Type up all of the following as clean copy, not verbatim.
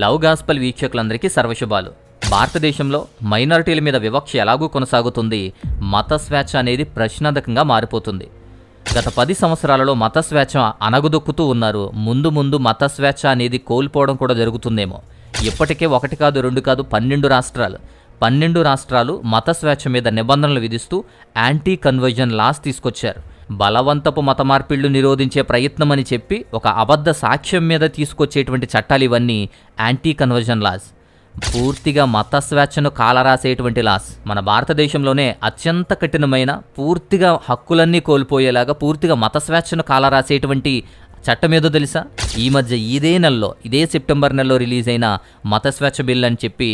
Love gospel వీక్షకులందరికీ సర్వశుభాలు. భారతదేశంలో మైనారిటీల మీద వివక్ష ఎలాగూ కొనసాగుతుంది. మత స్వేచ్ఛ అనేది ప్రశ్నార్థకంగా మారిపోతుంది. గత 10 సంవత్సరాలలో మత స్వేచ్ఛ అనగదొక్కుతూ ఉన్నారు. ముందు ముందు మత స్వేచ్ఛ అనేది కోల్పోవడం కూడా జరుగుతుందేమో. ఇప్పటికే 1 కాదు 2 కాదు 12 రాష్ట్రాలు మత స్వేచ్ఛ మీద నిబంధనలు విధిస్తూ యాంటీ కన్వర్జన్ లాస్ తీసుకొచ్చారు. బలవంతపు మత మార్పిళ్లు నిరోధించే ప్రయత్నమని చెప్పి ఒక అబద్ధ సాక్ష్యం మీద తీసుకొచ్చేటువంటి చట్టాలు ఇవన్నీ యాంటీ కన్వర్జన్ లాస్. పూర్తిగా మత స్వేచ్ఛను కాలరాసేటువంటి లాస్. మన భారతదేశంలోనే అత్యంత కఠినమైన, పూర్తిగా హక్కులన్నీ కోల్పోయేలాగా పూర్తిగా మత స్వేచ్ఛను కాలరాసేటువంటి చట్టం ఏదో తెలుసా? ఈ మధ్య ఇదే సెప్టెంబర్ నెలలో రిలీజ్ అయిన మత స్వేచ్ఛ బిల్ అని చెప్పి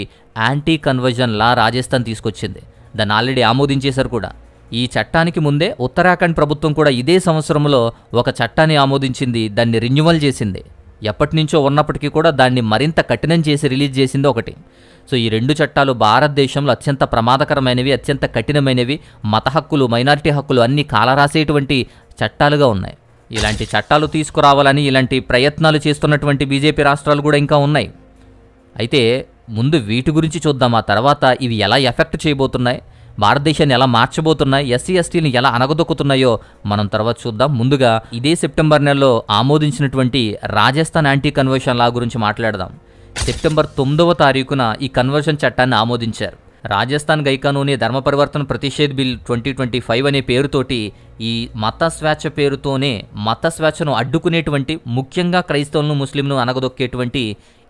యాంటీ కన్వర్జన్ లా రాజస్థాన్ తీసుకొచ్చింది. దాన్ని ఆల్రెడీ ఆమోదించేశారు కూడా. ఈ చట్టానికి ముందే ఉత్తరాఖండ్ ప్రభుత్వం కూడా ఇదే సంవత్సరంలో ఒక చట్టాన్ని ఆమోదించింది. దాన్ని రెన్యువల్ చేసింది. ఎప్పటి నుంచో ఉన్నప్పటికీ కూడా దాన్ని మరింత కఠినం చేసి రిలీజ్ చేసింది ఒకటి. సో ఈ 2 చట్టాలు భారతదేశంలో అత్యంత ప్రమాదకరమైనవి, అత్యంత కఠినమైనవి, మత హక్కులు, మైనారిటీ హక్కులు అన్నీ కాలరాసేటువంటి చట్టాలుగా ఉన్నాయి. ఇలాంటి చట్టాలు తీసుకురావాలని ఇలాంటి ప్రయత్నాలు చేస్తున్నటువంటి బీజేపీ రాష్ట్రాలు కూడా ఇంకా ఉన్నాయి. అయితే ముందు వీటి గురించి చూద్దాం. ఆ తర్వాత ఇవి ఎలా ఎఫెక్ట్ చేయబోతున్నాయి, భారతదేశాన్ని ఎలా మార్చబోతున్నాయి, ఎస్సీ ఎస్టీని ఎలా అనగదొక్కుతున్నాయో మనం తర్వాత చూద్దాం. ముందుగా ఇదే సెప్టెంబర్ నెలలో ఆమోదించినటువంటి రాజస్థాన్ యాంటీ కన్వర్షన్ లా గురించి మాట్లాడదాం. సెప్టెంబర్ 9వ తారీఖున ఈ కన్వర్షన్ చట్టాన్ని ఆమోదించారు. రాజస్థాన్ గైకానూని ధర్మ పరివర్తన ప్రతిషేధ్ బిల్ 2025 అనే పేరుతోటి ఈ మత స్వేచ్ఛ పేరుతోనే మత స్వేచ్ఛను అడ్డుకునేటువంటి, ముఖ్యంగా క్రైస్తవులను, ముస్లింను అనగదొక్కేటువంటి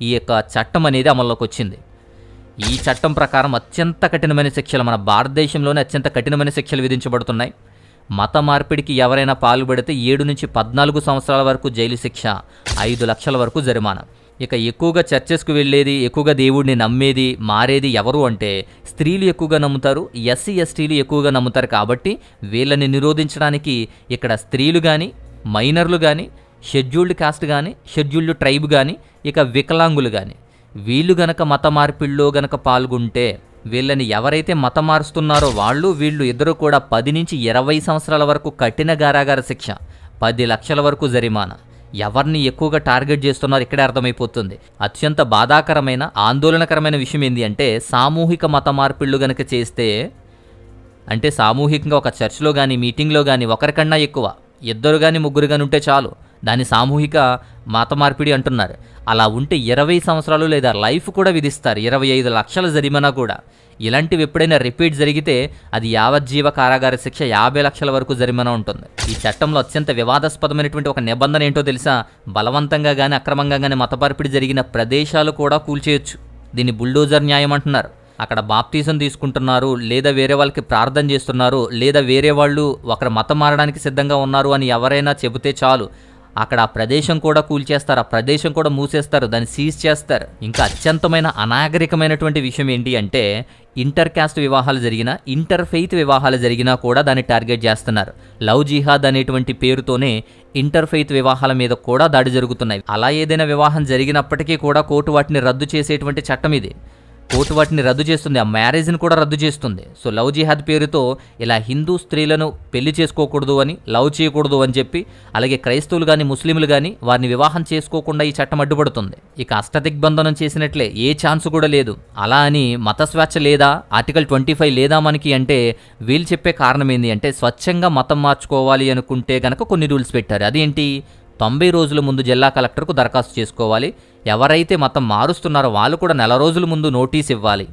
ఈ యొక్క చట్టం అనేది అమల్లోకి వచ్చింది. ఈ చట్టం ప్రకారం అత్యంత కఠినమైన శిక్షలు, మన భారతదేశంలోనే అత్యంత కఠినమైన శిక్షలు విధించబడుతున్నాయి. మత మార్పిడికి ఎవరైనా పాల్పడితే 7 నుంచి 14 సంవత్సరాల వరకు జైలు శిక్ష, 5 లక్షల వరకు జరిమానా. ఇక ఎక్కువగా చర్చెస్కు వెళ్ళేది, ఎక్కువగా దేవుడిని నమ్మేది, మారేది ఎవరు అంటే స్త్రీలు ఎక్కువగా నమ్ముతారు, ఎస్సీ ఎస్టీలు ఎక్కువగా నమ్ముతారు. కాబట్టి వీళ్ళని నిరోధించడానికి ఇక్కడ స్త్రీలు కానీ, మైనర్లు కానీ, షెడ్యూల్డ్ కాస్ట్ కానీ, షెడ్యూల్డ్ ట్రైబ్ కానీ, ఇక వికలాంగులు కానీ, వీళ్ళు గనక మత మార్పిడిలో గనక పాల్గొంటే వీళ్ళని ఎవరైతే మత మారుస్తున్నారో వీళ్ళు ఇద్దరు కూడా 10 నుంచి 20 సంవత్సరాల వరకు కఠిన కారాగార శిక్ష, 10 లక్షల వరకు జరిమానా. ఎవరిని ఎక్కువగా టార్గెట్ చేస్తున్నారు ఇక్కడే అర్థమైపోతుంది. అత్యంత బాధాకరమైన, ఆందోళనకరమైన విషయం ఏంటి అంటే, సామూహిక మత మార్పిళ్లు గనక చేస్తే, అంటే సామూహికంగా ఒక చర్చ్లో కానీ, మీటింగ్లో కానీ ఒకరికన్నా ఎక్కువ, 2 కానీ 3 కానీ ఉంటే చాలు, దాన్ని సామూహిక మత మార్పిడి అంటున్నారు. అలా ఉంటే 20 సంవత్సరాలు లేదా లైఫ్ కూడా విధిస్తారు, 25 లక్షల జరిమానా కూడా. ఇలాంటివి ఎప్పుడైనా రిపీట్ జరిగితే అది యావజ్జీవ కారాగార శిక్ష, 50 లక్షల వరకు జరిమానా ఉంటుంది. ఈ చట్టంలో అత్యంత వివాదాస్పదమైనటువంటి ఒక నిబంధన ఏంటో తెలుసా? బలవంతంగా కానీ, అక్రమంగా కానీ మత మార్పిడి జరిగిన ప్రదేశాలు కూడా కూల్చేయొచ్చు. దీన్ని బుల్డోజర్ న్యాయం అంటున్నారు. అక్కడ బాప్తీసం తీసుకుంటున్నారు, లేదా వేరే వాళ్ళకి ప్రార్థన చేస్తున్నారు, లేదా వేరే వాళ్ళు ఒకరు మతం మారడానికి సిద్ధంగా ఉన్నారు అని ఎవరైనా చెబితే చాలు, అక్కడ ఆ ప్రదేశం కూడా కూల్చేస్తారు, ఆ ప్రదేశం కూడా మూసేస్తారు, దాన్ని సీజ్ చేస్తారు. ఇంకా అత్యంతమైన అనాగరికమైనటువంటి విషయం ఏంటి అంటే, ఇంటర్ కాస్ట్ వివాహాలు జరిగినా, ఇంటర్ ఫెయిత్ వివాహాలు జరిగినా కూడా దాన్ని టార్గెట్ చేస్తున్నారు. లవ్ జిహాద్ అనేటువంటి పేరుతోనే ఇంటర్ ఫెయిత్ వివాహాల మీద కూడా దాడి జరుగుతున్నాయి. అలా ఏదైనా వివాహం జరిగినప్పటికీ కూడా కోర్టు వాటిని రద్దు చేసేటువంటి చట్టం ఇది. కోర్టు వాటిని రద్దు చేస్తుంది, ఆ మ్యారేజ్ని కూడా రద్దు చేస్తుంది. సో లవ్ జిహాద్ పేరుతో ఇలా హిందూ స్త్రీలను పెళ్లి చేసుకోకూడదు అని, లవ్ చేయకూడదు అని చెప్పి, అలాగే క్రైస్తవులు కానీ, ముస్లింలు కానీ వారిని వివాహం చేసుకోకుండా ఈ చట్టం అడ్డుపడుతుంది. ఇక అష్టదిగ్బంధనం చేసినట్లే, ఏ ఛాన్స్ కూడా లేదు. అలా అని మత స్వేచ్ఛ లేదా, ఆర్టికల్ 25 లేదా మనకి అంటే, వీళ్ళు చెప్పే కారణం ఏంటి అంటే, స్వచ్ఛంగా మతం మార్చుకోవాలి అనుకుంటే గనక కొన్ని రూల్స్ పెట్టారు. అదేంటి? 90 రోజుల ముందు జిల్లా కలెక్టర్కు దరఖాస్తు చేసుకోవాలి. ఎవరైతే మతం మారుస్తున్నారో వాళ్ళు కూడా 4 రోజుల ముందు నోటీస్ ఇవ్వాలి.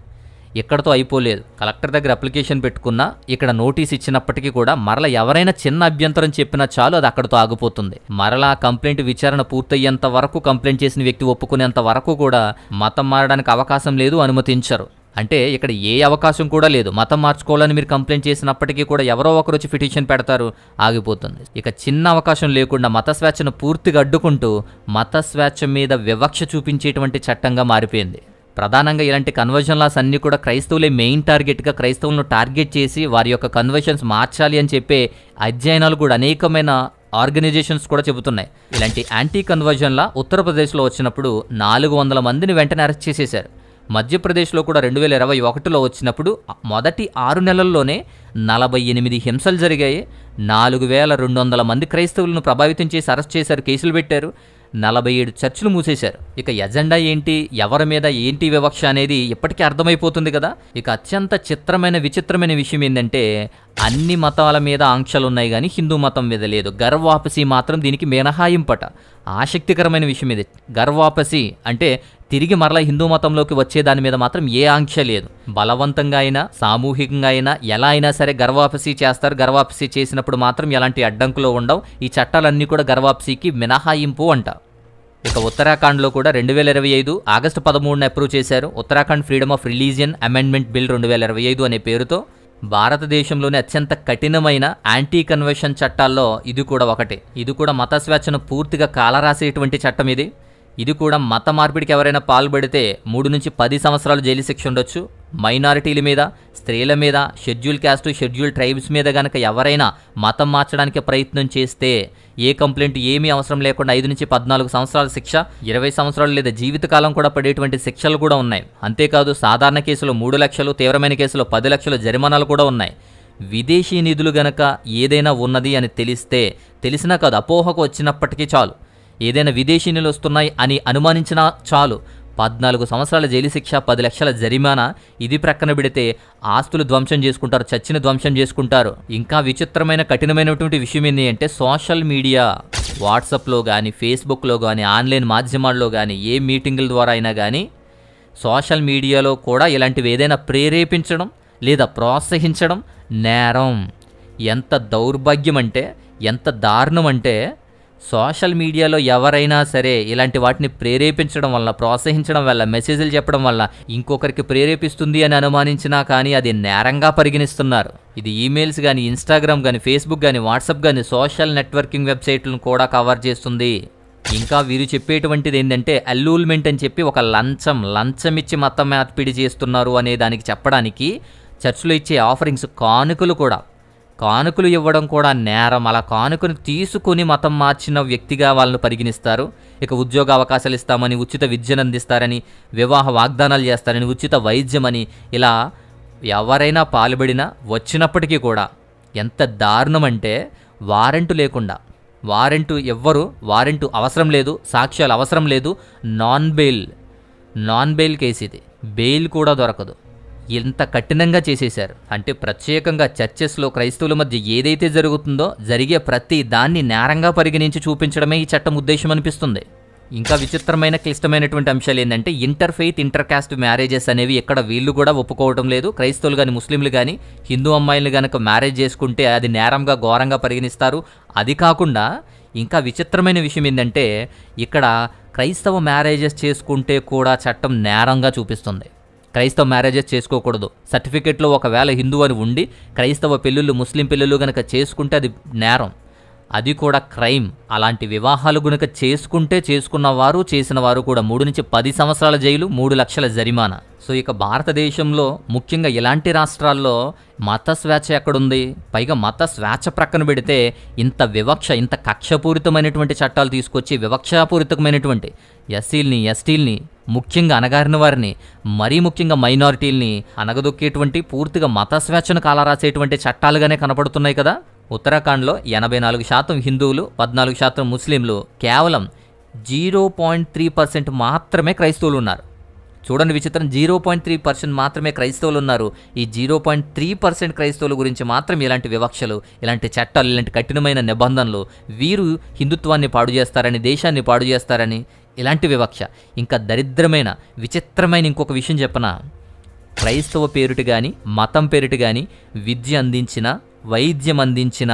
ఇక్కడతో అయిపోలేదు. కలెక్టర్ దగ్గర అప్లికేషన్ పెట్టుకున్నా, ఇక్కడ నోటీస్ ఇచ్చినప్పటికీ కూడా మరలా ఎవరైనా చిన్న అభ్యంతరం చెప్పినా చాలు, అది అక్కడితో ఆగిపోతుంది. మరలా కంప్లైంట్ విచారణ పూర్తయ్యేంత వరకు, కంప్లైంట్ చేసిన వ్యక్తి ఒప్పుకునేంత వరకు కూడా మతం మారడానికి అవకాశం లేదు, అనుమతించరు. అంటే ఇక్కడ ఏ అవకాశం కూడా లేదు. మతం మార్చుకోవాలని మీరు కంప్లైంట్ చేసినప్పటికీ కూడా ఎవరో ఒకరు వచ్చి పిటిషన్ పెడతారు, ఆగిపోతుంది. ఇక చిన్న అవకాశం లేకుండా మత స్వేచ్ఛను పూర్తిగా అడ్డుకుంటూ మత స్వేచ్ఛ మీద వివక్ష చూపించేటువంటి చట్టంగా మారిపోయింది. ప్రధానంగా ఇలాంటి కన్వర్షన్ లాస్ అన్నీ కూడా క్రైస్తవులే మెయిన్ టార్గెట్గా, క్రైస్తవులను టార్గెట్ చేసి వారి యొక్క కన్వర్షన్స్ మార్చాలి అని చెప్పే అధ్యయనాలు కూడా అనేకమైన ఆర్గనైజేషన్స్ కూడా చెబుతున్నాయి. ఇలాంటి యాంటీ కన్వర్షన్ లా ఉత్తరప్రదేశ్లో వచ్చినప్పుడు 400 మందిని వెంటనే అరెస్ట్ చేసేశారు. మధ్యప్రదేశ్లో కూడా 2021లో వచ్చినప్పుడు మొదటి 6 నెలల్లోనే 48 హింసలు జరిగాయి. 4200 మంది క్రైస్తవులను ప్రభావితం చేసి అరెస్ట్ చేశారు, కేసులు పెట్టారు. 47 చర్చిలు మూసేశారు. ఇక ఎజెండా ఏంటి, ఎవరి మీద ఏంటి వివక్ష అనేది ఇప్పటికీ అర్థమైపోతుంది కదా. ఇక అత్యంత చిత్రమైన విచిత్రమైన విషయం ఏంటంటే అన్ని మతాల మీద ఆంక్షలు ఉన్నాయి కానీ హిందూ మతం మీద లేదు. గర్వాపసి మాత్రం దీనికి మినహాయింపట. ఆసక్తికరమైన విషయం ఇది. గర్వాపసి అంటే తిరిగి మరలా హిందూ మతంలోకి వచ్చే దాని మీద మాత్రం ఏ ఆంక్ష లేదు. బలవంతంగా అయినా సామూహికంగా అయినా ఎలా అయినా సరే గర్వాపసి చేస్తారు. గర్వాపసి చేసినప్పుడు మాత్రం ఎలాంటి అడ్డంకులు ఉండవు. ఈ చట్టాలన్నీ కూడా గర్వాపసికి మినహాయింపు అంట. ఇక ఉత్తరాఖండ్లో కూడా 2025 ఆగస్టు 13న అప్రూవ్ చేశారు. Uttarakhand freedom of religion amendment bill 2025 అనే పేరుతో భారతదేశంలోని అత్యంత కఠినమైన యాంటీ కన్వర్షన్ చట్టాల్లో ఇది కూడా ఒకటి. ఇది కూడా మత స్వేచ్ఛను పూర్తిగా కాలరాసేటువంటి చట్టం ఇది. ఇది కూడా మత మార్పిడికి ఎవరైనా పాల్పడితే 3 నుంచి 10 సంవత్సరాలు జైలు శిక్ష ఉండొచ్చు. మైనారిటీల మీద, స్త్రీల మీద, షెడ్యూల్ క్యాస్ట్, షెడ్యూల్ ట్రైబ్స్ మీద గనక ఎవరైనా మతం మార్చడానికి ప్రయత్నం చేస్తే ఏ కంప్లైంట్ ఏమీ అవసరం లేకుండా 5 నుంచి 14 సంవత్సరాల శిక్ష, 20 సంవత్సరాలు లేదా జీవితకాలం కూడా పడేటువంటి శిక్షలు కూడా ఉన్నాయి. అంతేకాదు సాధారణ కేసులో 3 లక్షలు, తీవ్రమైన కేసులో 10 లక్షలు జరిమానాలు కూడా ఉన్నాయి. విదేశీ నిధులు గనక ఏదైనా ఉన్నది అని తెలిసినా కాదు అపోహకు వచ్చినప్పటికీ చాలు, ఏదైనా విదేశీ నిధులు వస్తున్నాయి అని అనుమానించినా చాలు 14 సంవత్సరాల జైలు శిక్ష, 10 లక్షల జరిమానా. ఇది ప్రక్కన పెడితే ఆస్తులు ధ్వంసం చేసుకుంటారు, చర్చిని ధ్వంసం చేసుకుంటారు. ఇంకా విచిత్రమైన కఠినమైనటువంటి విషయం ఏంటి అంటే సోషల్ మీడియా, వాట్సాప్లో కానీ ఫేస్బుక్లో కానీ ఆన్లైన్ మాధ్యమాల్లో కానీ ఏ మీటింగుల ద్వారా అయినా కానీ సోషల్ మీడియాలో కూడా ఇలాంటివి ఏదైనా ప్రేరేపించడం లేదా ప్రోత్సహించడం నేరం. ఎంత దౌర్భాగ్యం అంటే, ఎంత దారుణం అంటే సోషల్ మీడియాలో ఎవరైనా సరే ఇలాంటి వాటిని ప్రేరేపించడం వల్ల, ప్రోత్సహించడం వల్ల, మెసేజ్లు చెప్పడం వల్ల ఇంకొకరికి ప్రేరేపిస్తుంది అని అనుమానించినా కానీ అది నేరంగా పరిగణిస్తున్నారు. ఇది ఈమెయిల్స్ కానీ, ఇన్స్టాగ్రామ్ కానీ, ఫేస్బుక్ కానీ, వాట్సాప్ కానీ సోషల్ నెట్వర్కింగ్ వెబ్సైట్లను కూడా కవర్ చేస్తుంది. ఇంకా వీరు చెప్పేటువంటిది ఏంటంటే అల్లూల్మెంట్ అని చెప్పి ఒక లంచం ఇచ్చి మతం మార్పిడి చేస్తున్నారు అనే దానికి చెప్పడానికి చర్చిలో ఇచ్చే ఆఫరింగ్స్, కానుకలు ఇవ్వడం కూడా నేరం. అలా కానుకను తీసుకుని మతం మార్చిన వ్యక్తిగా వాళ్ళను పరిగణిస్తారు. ఇక ఉద్యోగ అవకాశాలు ఇస్తామని, ఉచిత విద్యను అందిస్తారని, వివాహ వాగ్దానాలు చేస్తారని, ఉచిత వైద్యమని, ఇలా ఎవరైనా పాల్పడినా వచ్చినప్పటికీ కూడా ఎంత దారుణం అంటే వారెంటు లేకుండా, వారెంటు అవసరం లేదు, సాక్ష్యాలు అవసరం లేదు, నాన్ బెయిల్ కేసు ఇది. బెయిల్ కూడా దొరకదు. ఇంత కఠినంగా చేసేశారు. అంటే ప్రత్యేకంగా చర్చెస్లో క్రైస్తవుల మధ్య ఏదైతే జరుగుతుందో జరిగే ప్రతి దాన్ని నేరంగా పరిగణించి చూపించడమే ఈ చట్టం ఉద్దేశం అనిపిస్తుంది. ఇంకా విచిత్రమైన క్లిష్టమైనటువంటి అంశాలు ఏంటంటే ఇంటర్ కాస్ట్ మ్యారేజెస్ అనేవి ఇక్కడ వీళ్ళు కూడా ఒప్పుకోవడం లేదు. క్రైస్తవులు కానీ, ముస్లింలు కానీ హిందూ అమ్మాయిలు కనుక మ్యారేజ్ చేసుకుంటే అది నేరంగా, ఘోరంగా పరిగణిస్తారు. అది కాకుండా ఇంకా విచిత్రమైన విషయం ఏంటంటే ఇక్కడ క్రైస్తవ మ్యారేజెస్ చేసుకుంటే కూడా చట్టం నేరంగా చూపిస్తుంది. క్రైస్తవ మ్యారేజెస్ చేసుకోకూడదు. సర్టిఫికెట్లో ఒకవేళ హిందూ అని ఉండి క్రైస్తవ పెళ్ళిళ్ళు, ముస్లిం పెళ్ళిళ్ళు కనుక చేసుకుంటే అది నేరం, అది కూడా క్రైమ్. అలాంటి వివాహాలు గనుక చేసుకుంటే చేసుకున్నవారు, చేసిన వారు కూడా 3 నుంచి 10 సంవత్సరాల జైలు, 3 లక్షల జరిమానా. సో ఇక భారతదేశంలో ముఖ్యంగా ఇలాంటి రాష్ట్రాల్లో మత స్వేచ్ఛ ఎక్కడుంది? పైగా మత స్వేచ్ఛ ప్రక్కన పెడితే ఇంత వివక్ష, ఇంత కక్షపూరితమైనటువంటి చట్టాలు తీసుకొచ్చి వివక్షాపూరితమైనటువంటి ఎస్సీల్ని, ఎస్టీల్ని, ముఖ్యంగా అణగారిన వారిని, మరీ ముఖ్యంగా మైనారిటీల్ని అనగదొక్కేటువంటి, పూర్తిగా మత స్వేచ్ఛను కాలరాసేటువంటి చట్టాలుగానే కనపడుతున్నాయి కదా. ఉత్తరాఖండ్లో 84% హిందువులు, 14% ముస్లింలు, కేవలం 0.3% మాత్రమే క్రైస్తవులు ఉన్నారు. చూడండి విచిత్రం, 0.3% మాత్రమే క్రైస్తవులు ఉన్నారు. ఈ 0.3% క్రైస్తవుల గురించి మాత్రం ఇలాంటి వివక్షలు, ఇలాంటి చట్టాలు, ఇలాంటి కఠినమైన నిబంధనలు, వీరు హిందుత్వాన్ని పాడు చేస్తారని, దేశాన్ని పాడు చేస్తారని, ఇలాంటి వివక్ష. ఇంకా దరిద్రమైన, విచిత్రమైన ఇంకొక విషయం చెప్పనా, క్రైస్తవ పేరుట కానీ, మతం పేరుట కానీ విద్య అందించిన, వైద్యం అందించిన,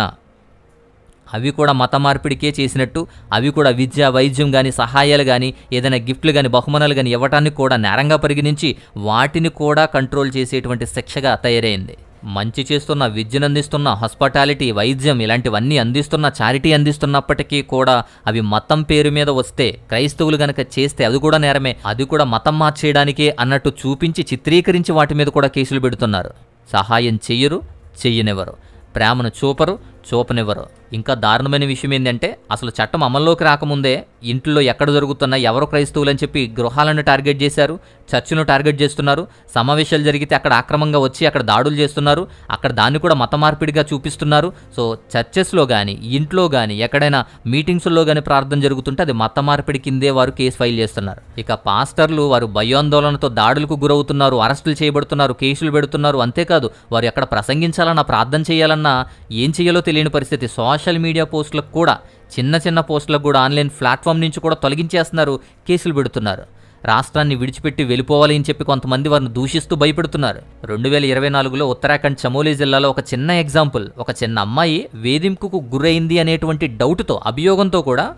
అవి కూడా మత మార్పిడికే చేసినట్టు, అవి కూడా విద్య, వైద్యం కానీ, సహాయాలు కానీ, ఏదైనా గిఫ్ట్లు కానీ, బహుమానాలు కానీ ఇవ్వటానికి కూడా నేరంగా పరిగణించి వాటిని కూడా కంట్రోల్ చేసేటువంటి శిక్షగా తయారైంది. మంచి చేస్తున్న, విద్యను అందిస్తున్న, హాస్పిటాలిటీ, వైద్యం ఇలాంటివన్నీ అందిస్తున్న, చారిటీ అందిస్తున్నప్పటికీ కూడా అవి మతం పేరు మీద వస్తే, క్రైస్తవులు గనక చేస్తే అది కూడా నేరమే, అది కూడా మతం మార్చేయడానికే అన్నట్టు చూపించి, చిత్రీకరించి వాటి మీద కూడా కేసులు పెడుతున్నారు. సహాయం చెయ్యరు, చెయ్యనివ్వరు, ప్రేమను చూపరు, చూపనివ్వరు. ఇంకా దారుణమైన విషయం ఏంటంటే అసలు చట్టం అమల్లోకి రాకముందే ఇంట్లో ఎక్కడ జరుగుతున్నా ఎవరు క్రైస్తవులని చెప్పి గృహాలను టార్గెట్ చేశారు, చర్చిలను టార్గెట్ చేస్తున్నారు. సమావేశాలు జరిగితే అక్కడ అక్రమంగా వచ్చి అక్కడ దాడులు చేస్తున్నారు. అక్కడ దాన్ని కూడా మత మార్పిడిగా చూపిస్తున్నారు. సో చర్చెస్లో కానీ ఇంట్లో కానీ ఎక్కడైనా మీటింగ్స్లో కానీ ప్రార్థన జరుగుతుంటే అది మత మార్పిడి కిందే వారు కేసు ఫైల్ చేస్తున్నారు. ఇక పాస్టర్లు వారు భయాందోళనతో దాడులకు గురవుతున్నారు, అరెస్టులు చేయబడుతున్నారు, కేసులు పెడుతున్నారు. అంతేకాదు వారు ఎక్కడ ప్రసంగించాలన్నా ప్రార్థన చేయాలన్నా ఏం చేయాలో తెలియని పరిస్థితి. సోషల్ మీడియా పోస్టులకు కూడా చిన్న చిన్న పోస్టులకు కూడా ఆన్లైన్ ప్లాట్ఫామ్ నుంచి కూడా తొలగించేస్తున్నారు, కేసులు పెడుతున్నారు. రాష్ట్రాన్ని విడిచిపెట్టి వెళ్ళిపోవాలి అని చెప్పి కొంతమంది వారిని దూషిస్తూ భయపెడుతున్నారు. 2024లో ఉత్తరాఖండ్ చమోలీ జిల్లాలో ఒక చిన్న ఎగ్జాంపుల్, ఒక చిన్న అమ్మాయి వేధింపుకు గురైంది అనేటువంటి డౌట్తో, అభియోగంతో కూడా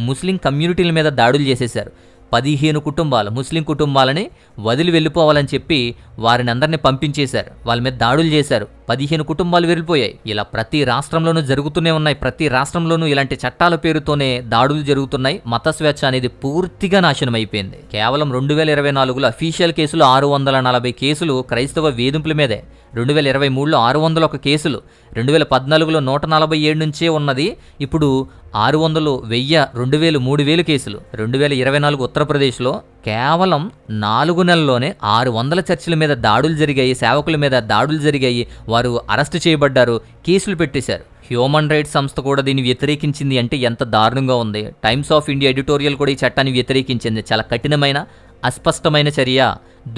ముస్లిం కమ్యూనిటీల మీద దాడులు చేసేశారు. 15 కుటుంబాలు ముస్లిం కుటుంబాలని వదిలి వెళ్ళిపోవాలని చెప్పి వారిని అందరినీ పంపించేశారు. వాళ్ళ మీద దాడులు చేశారు. 15 కుటుంబాలు వెళ్ళిపోయాయి. ఇలా ప్రతి రాష్ట్రంలోనూ జరుగుతూనే ఉన్నాయి. ప్రతి రాష్ట్రంలోనూ ఇలాంటి చట్టాల పేరుతోనే దాడులు జరుగుతున్నాయి. మత స్వేచ్ఛ అనేది పూర్తిగా నాశనం అయిపోయింది. కేవలం 2024లో అఫీషియల్ కేసులు 640 కేసులు క్రైస్తవ వేధింపుల మీదే. 2023లో 601 కేసులు, 2014లో 147 నుంచే ఉన్నది, ఇప్పుడు 600, 1000, 2000, 3000 కేసులు. 2024 ఉత్తరప్రదేశ్లో కేవలం 4 నెలల్లోనే 600 చర్చిల మీద దాడులు జరిగాయి, సేవకుల మీద దాడులు జరిగాయి. వారు అరెస్టు చేయబడ్డారు, కేసులు పెట్టేశారు. హ్యూమన్ రైట్స్ సంస్థ కూడా దీన్ని వ్యతిరేకించింది. అంటే ఎంత దారుణంగా ఉంది. టైమ్స్ ఆఫ్ ఇండియా ఎడిటోరియల్ కూడా ఈ చట్టాన్ని వ్యతిరేకించింది. చాలా కఠినమైన, అస్పష్టమైన చర్య,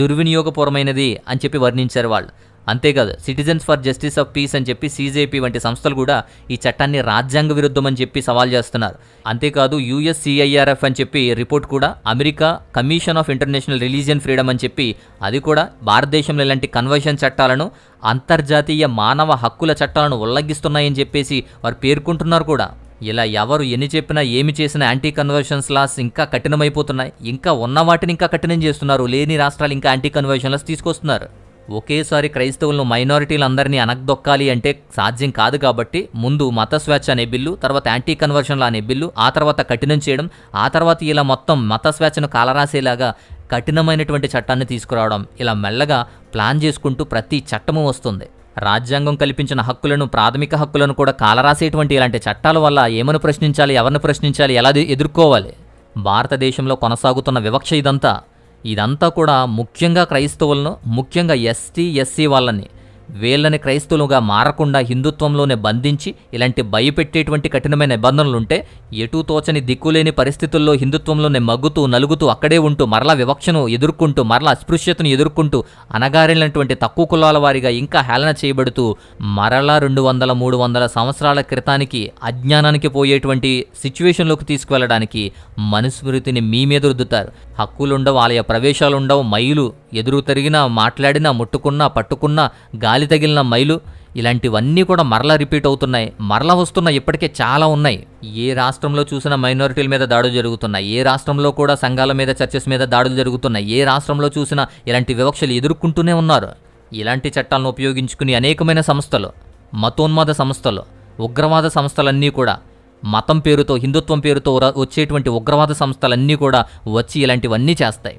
దుర్వినియోగపూర్వమైనది అని చెప్పి వర్ణించారు వాళ్ళు. అంతేకాదు citizens for justice of piece అని చెప్పి CJP వంటి సంస్థలు కూడా ఈ చట్టాన్ని రాజ్యాంగ విరుద్ధం అని చెప్పి సవాల్ చేస్తున్నారు. అంతేకాదు USCIRF అని చెప్పి రిపోర్ట్ కూడా, America commission of international religion freedom అని చెప్పి అది కూడా భారతదేశంలో ఇలాంటి కన్వర్షన్ చట్టాలను, అంతర్జాతీయ మానవ హక్కుల చట్టాలను ఉల్లంఘిస్తున్నాయని చెప్పేసి వారు పేర్కొంటున్నారు కూడా. ఇలా ఎవరు ఎన్ని చెప్పినా ఏమి చేసినా యాంటీ కన్వర్షన్స్ లాస్ ఇంకా కఠినమైపోతున్నాయి. ఇంకా ఉన్న వాటిని ఇంకా కఠినం చేస్తున్నారు. లేని రాష్ట్రాలు ఇంకా యాంటీ కన్వర్షన్ లాస్ తీసుకొస్తున్నారు. ఒకేసారి క్రైస్తవులను, మైనారిటీలందరినీ అనగదొక్కాలి అంటే సాధ్యం కాదు. కాబట్టి ముందు మత స్వేచ్ఛ అనే బిల్లు, తర్వాత యాంటీ కన్వర్షన్లు అనే బిల్లు, ఆ తర్వాత కఠినం చేయడం, ఆ తర్వాత ఇలా మొత్తం మత స్వేచ్ఛను కాలరాసేలాగా కఠినమైనటువంటి చట్టాన్ని తీసుకురావడం, ఇలా మెల్లగా ప్లాన్ చేసుకుంటూ ప్రతి చట్టము వస్తుంది. రాజ్యాంగం కల్పించిన హక్కులను, ప్రాథమిక హక్కులను కూడా కాలరాసేటువంటి ఇలాంటి చట్టాల వల్ల ఏమని ప్రశ్నించాలి, ఎవరిని ప్రశ్నించాలి, ఎలా ఎదుర్కోవాలి? భారతదేశంలో కొనసాగుతున్న వివక్ష ఇదంతా కూడా ముఖ్యంగా క్రైస్తవులను, ముఖ్యంగా ST, SC వాళ్ళని, వీళ్ళని క్రైస్తవులుగా మారకుండా హిందుత్వంలోనే బంధించి ఇలాంటి భయపెట్టేటువంటి కఠినమైన నిబంధనలుంటే ఎటూ తోచని దిక్కులేని పరిస్థితుల్లో హిందుత్వంలోనే మగ్గుతూ నలుగుతూ అక్కడే ఉంటూ మరలా వివక్షను ఎదుర్కొంటూ, మరలా అస్పృశ్యతను ఎదుర్కొంటూ, అనగారినటువంటి తక్కువ కులాల వారిగా ఇంకా హేళన చేయబడుతూ మరలా 200, 300 సంవత్సరాల క్రితానికి అజ్ఞానానికి పోయేటువంటి సిచ్యువేషన్లోకి తీసుకువెళ్ళడానికి మనుస్మృతిని మీ మీద రుద్దుతారు. హక్కులుండవు, ఆలయ ప్రవేశాలుండవు, మైలు ఎదురు తిరిగినా, మాట్లాడినా, ముట్టుకున్నా, పట్టుకున్నా, గాలి తగిలిన మైలు, ఇలాంటివన్నీ కూడా మరలా రిపీట్ అవుతున్నాయి. మరలా వస్తున్నాయి. ఇప్పటికే చాలా ఉన్నాయి. ఏ రాష్ట్రంలో చూసినా మైనారిటీల మీద దాడులు జరుగుతున్నాయి. ఏ రాష్ట్రంలో కూడా సంఘాల మీద, చర్చెస్ మీద దాడులు జరుగుతున్నాయి. ఏ రాష్ట్రంలో చూసినా ఇలాంటి వివక్షలు ఎదుర్కొంటూనే ఉన్నారు. ఇలాంటి చట్టాలను ఉపయోగించుకుని అనేకమైన సంస్థలు, మతోన్మాద సంస్థలు, ఉగ్రవాద సంస్థలన్నీ కూడా, మతం పేరుతో, హిందుత్వం పేరుతో వచ్చేటువంటి ఉగ్రవాద సంస్థలన్నీ కూడా వచ్చి ఇలాంటివన్నీ చేస్తాయి.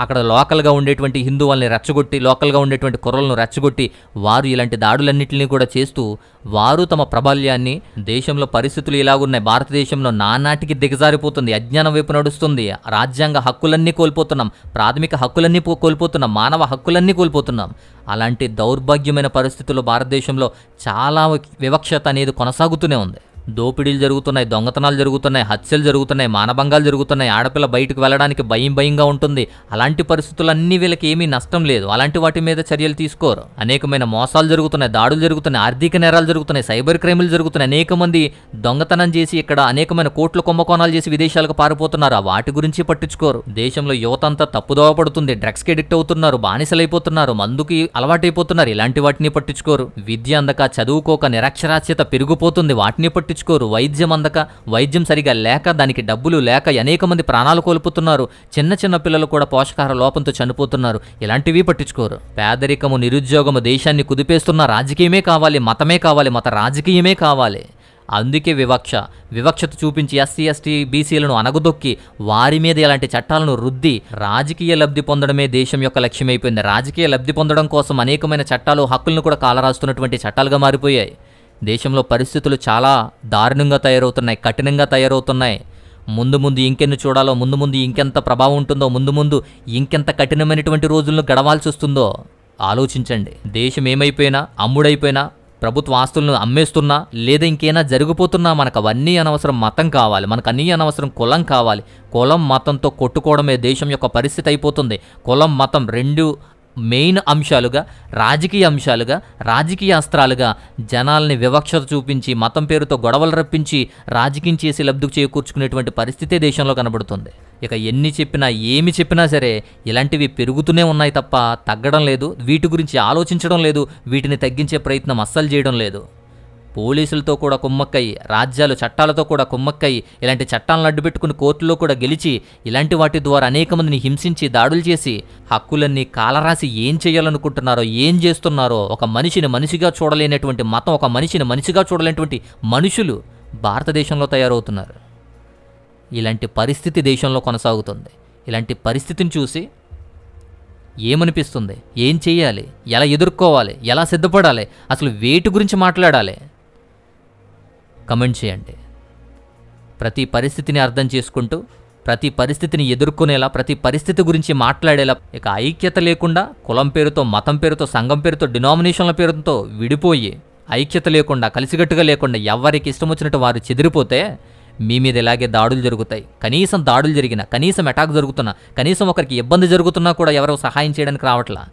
అక్కడ లోకల్గా ఉండేటువంటి హిందువుల్ని రెచ్చగొట్టి, లోకల్గా ఉండేటువంటి కుర్రలను రెచ్చగొట్టి వారు ఇలాంటి దాడులన్నింటినీ కూడా చేస్తూ వారు తమ ప్రాబల్యాన్ని, దేశంలో పరిస్థితులు ఇలాగున్నాయి, భారతదేశంలో నానాటికి దిగజారిపోతుంది, అజ్ఞానం వైపు నడుస్తుంది, రాజ్యాంగ హక్కులన్నీ కోల్పోతున్నాం, ప్రాథమిక హక్కులన్నీ కోల్పోతున్నాం, మానవ హక్కులన్నీ కోల్పోతున్నాం. అలాంటి దౌర్భాగ్యమైన పరిస్థితుల్లో భారతదేశంలో చాలా వివక్షత అనేది కొనసాగుతూనే ఉంది. దోపిడీలు జరుగుతున్నాయి, దొంగతనాలు జరుగుతున్నాయి, హత్యలు జరుగుతున్నాయి, మానభంగాలు జరుగుతున్నాయి. ఆడపిల్ల బయటకు వెళ్ళడానికి భయంగా ఉంటుంది. అలాంటి పరిస్థితులన్నీ వీళ్ళకి ఏమీ నష్టం లేదు. అలాంటి వాటి మీద చర్యలు తీసుకోరు. అనేకమైన మోసాలు జరుగుతున్నాయి, దాడులు జరుగుతున్నాయి, ఆర్థిక నేరాలు జరుగుతున్నాయి, సైబర్ క్రైములు జరుగుతున్నాయి. అనేక మంది దొంగతనం చేసి ఇక్కడ అనేకమైన కోట్ల కుంభకోణాలు చేసి విదేశాలకు పారిపోతున్నారు. వాటి గురించి పట్టించుకోరు. దేశంలో యువత అంతా తప్పుదోవ పడుతుంది, డ్రగ్స్కి అడిక్ట్ అవుతున్నారు, బానిసలైపోతున్నారు, మందుకి అలవాటైపోతున్నారు. ఇలాంటి వాటిని పట్టించుకోరు. విద్య అందక, చదువుకోక నిరక్షరాస్యత పెరిగిపోతుంది, వాటిని పట్టించుకోరు. వైద్యం అందక, వైద్యం సరిగా లేక, దానికి డబ్బులు లేక అనేక మంది ప్రాణాలు కోల్పోతున్నారు. చిన్న చిన్న పిల్లలు కూడా పోషకాహార లోపంతో చనిపోతున్నారు. ఇలాంటివి పట్టించుకోరు. పేదరికము, నిరుద్యోగము దేశాన్ని కుదిపేస్తున్న రాజకీయమే కావాలి, మతమే కావాలి, మత రాజకీయమే కావాలి. అందుకే వివక్షత చూపించి SC, ST, BCలను అనగదొక్కి వారి మీద ఇలాంటి చట్టాలను రుద్ది రాజకీయ లబ్ధి పొందడమే దేశం యొక్క లక్ష్యమైపోయింది. రాజకీయ లబ్ధి పొందడం కోసం అనేకమైన చట్టాలు, హక్కులను కూడా కాలరాస్తున్నటువంటి చట్టాలుగా మారిపోయాయి. దేశంలో పరిస్థితులు చాలా దారుణంగా తయారవుతున్నాయి, కఠినంగా తయారవుతున్నాయి. ముందు ముందు ఇంకెన్ని చూడాలో, ముందు ముందు ఇంకెంత ప్రభావం ఉంటుందో, ముందు ముందు ఇంకెంత కఠినమైనటువంటి రోజులను గడవాల్సి వస్తుందో ఆలోచించండి. దేశం ఏమైపోయినా, అమ్ముడైపోయినా, ప్రభుత్వ ఆస్తులను అమ్మేస్తున్నా, లేదా ఇంకేనా జరిగిపోతున్నా మనకు అవన్నీ అనవసరం మతం కావాలి, మనకు అన్నీ అనవసరం కులం కావాలి. కులం మతంతో కొట్టుకోవడమే దేశం యొక్క పరిస్థితి అయిపోతుంది. కులం మతం రెండు మెయిన్ అంశాలుగా, రాజకీయ అంశాలుగా, రాజకీయ అస్త్రాలుగా జనాల్ని వివక్షత చూపించి, మతం పేరుతో గొడవలు రప్పించి, రాజకీయం చేసి లబ్ధి చేకూర్చుకునేటువంటి పరిస్థితే దేశంలో కనబడుతుంది. ఇక ఎన్ని చెప్పినా, ఏమి చెప్పినా సరే ఇలాంటివి పెరుగుతూనే ఉన్నాయి తప్ప తగ్గడం లేదు. వీటి గురించి ఆలోచించడం లేదు, వీటిని తగ్గించే ప్రయత్నం అస్సలు చేయడం లేదు. పోలీసులతో కూడా కుమ్మక్కయి, రాజ్యాలు చట్టాలతో కూడా కుమ్మక్కయి, ఇలాంటి చట్టాలను అడ్డుపెట్టుకుని కోర్టులో కూడా గెలిచి, ఇలాంటి వాటి ద్వారా అనేక మందిని హింసించి, దాడులు చేసి, హక్కులన్నీ కాలరాసి ఏం చేయాలనుకుంటున్నారో, ఏం చేస్తున్నారో, ఒక మనిషిని మనిషిగా చూడలేనటువంటి మతం, ఒక మనిషిని మనిషిగా చూడలేనటువంటి మనుషులు భారతదేశంలో తయారవుతున్నారు. ఇలాంటి పరిస్థితి దేశంలో కొనసాగుతుంది. ఇలాంటి పరిస్థితిని చూసి ఏమనిపిస్తుంది, ఏం చేయాలి, ఎలా ఎదుర్కోవాలి, ఎలా సిద్ధపడాలి, అసలు వేటి గురించి మాట్లాడాలి? కమెంట్ చేయండి. ప్రతి పరిస్థితిని అర్థం చేసుకుంటూ, ప్రతి పరిస్థితిని ఎదుర్కొనేలా, ప్రతి పరిస్థితి గురించి మాట్లాడేలా, ఇక ఐక్యత లేకుండా కులం పేరుతో, మతం పేరుతో, సంఘం పేరుతో, డినామినేషన్ల పేరుతో విడిపోయి, ఐక్యత లేకుండా, కలిసికట్టుగా లేకుండా ఎవరికి ఇష్టం వచ్చినట్టు వారు చెదిరిపోతే మీ మీద ఇలాగే దాడులు జరుగుతాయి. కనీసం దాడులు జరిగినా, కనీసం అటాక్ జరుగుతున్నా, కనీసం ఒకరికి ఇబ్బంది జరుగుతున్నా కూడా ఎవరో సహాయం చేయడానికి రావట్లా.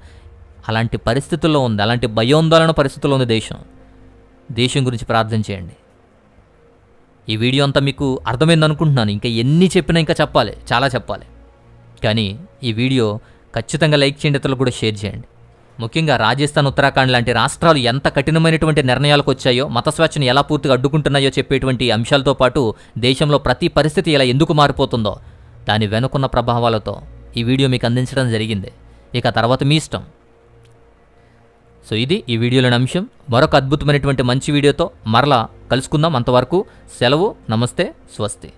అలాంటి పరిస్థితుల్లో ఉంది, అలాంటి భయోందోళన పరిస్థితుల్లో ఉంది దేశం. దేశం గురించి ప్రార్థన చేయండి. ఈ వీడియో అంతా మీకు అర్థమైందనుకుంటున్నాను. ఇంకా ఎన్ని చెప్పినా ఇంకా చెప్పాలి, చాలా చెప్పాలి. కానీ ఈ వీడియో ఖచ్చితంగా లైక్ చేయండి, ఇతరులకు కూడా షేర్ చేయండి. ముఖ్యంగా రాజస్థాన్, ఉత్తరాఖండ్ లాంటి రాష్ట్రాలు ఎంత కఠినమైనటువంటి నిర్ణయాలకు వచ్చాయో, మత స్వేచ్ఛను ఎలా పూర్తిగా అడ్డుకుంటున్నాయో చెప్పేటువంటి అంశాలతో పాటు దేశంలో ప్రతి పరిస్థితి ఎలా ఎందుకు మారిపోతుందో దాని వెనుకున్న ప్రభావాలతో ఈ వీడియో మీకు అందించడం జరిగింది. ఇక తర్వాత మీ ఇష్టం. సో ఇది ఈ వీడియోలోని అంశం. మరొక అద్భుతమైనటువంటి మంచి వీడియోతో మరలా కలుసుకుందాం. అంతవరకు సెలవు. నమస్తే, స్వస్తి.